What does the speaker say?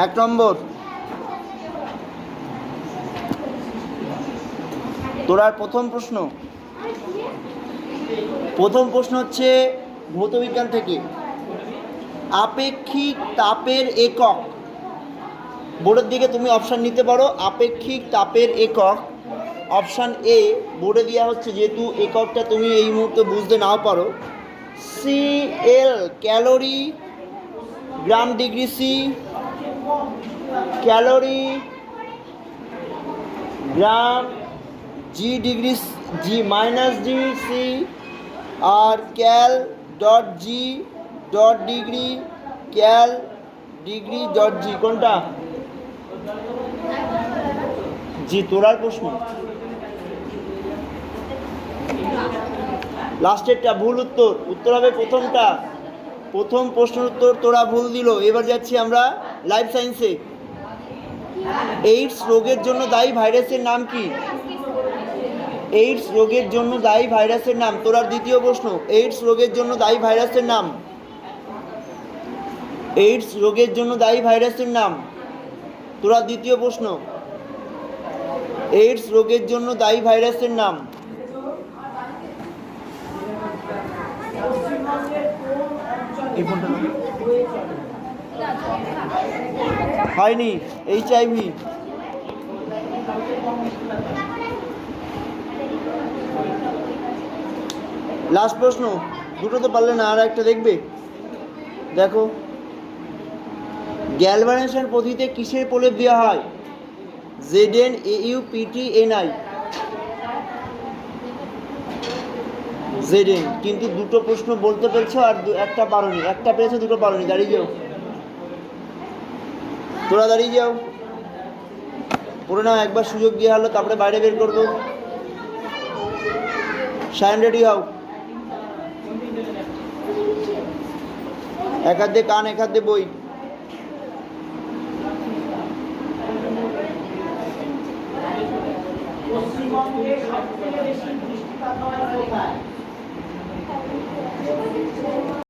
1 নম্বর, তোরার প্রথম প্রশ্ন হচ্ছে ভৌতবিজ্ঞান থেকে, আপেক্ষিক তাপের একক। বোর্ডের দিকে তুমি অপশান নিতে পারো। আপেক্ষিক তাপের একক, অপশান এ বোর্ডে দেওয়া হচ্ছে, যেহেতু এককটা তুমি এই মুহূর্তে বুঝতে নাও পারো, CL calorie, gram degree C, calorie gram, G degree G minus D C, আর cal dot G dot degree, cal degree dot G. কোনটা? জি, তোরার প্রশ্ন। লাস্টেরটা ভুল উত্তর। উত্তর হবে প্রথমটা। প্রথম প্রশ্নের উত্তর তোরা ভুল দিল। এবার যাচ্ছি আমরা লাইফ সায়েন্সে। এইডস রোগের জন্য দায়ী ভাইরাসের নাম কি? এইডস রোগের জন্য দায়ী ভাইরাসের নাম। তোরার দ্বিতীয় প্রশ্ন, এইডস রোগের জন্য দায়ী ভাইরাসের নাম। এইডস রোগের জন্য দায়ী ভাইরাসের নাম। তোরার দ্বিতীয় প্রশ্ন, এইডস রোগের জন্য দায়ী ভাইরাসের নাম। হয়নি, HIV। লাস্ট প্রশ্ন, দুটো তো পারলে না, আর একটা দেখবে। দেখো, গ্যালভানাইজেশন পদ্ধতিতে কিসের প্রলেপ দেওয়া হয়? Zn AuPtNi। Zn। কিন্তু দুটো প্রশ্ন বলতে পেরেছো আর একটা পারোনি। একটা পেরেছো, দুটো পারোনি। দাঁড়িয়ে যাও, তোরা দাঁড়িয়ে যাও। পড়ে নাও, একবার সুযোগ দেওয়া হলো, তারপরে বাইরে বের করবো। সাইন রেডি হও। এক হাত দিয়ে কান, এক হাত দিয়ে বই। পশ্চিমবঙ্গে সবথেকে বেশি বৃষ্টিপাত হয় কোথায়?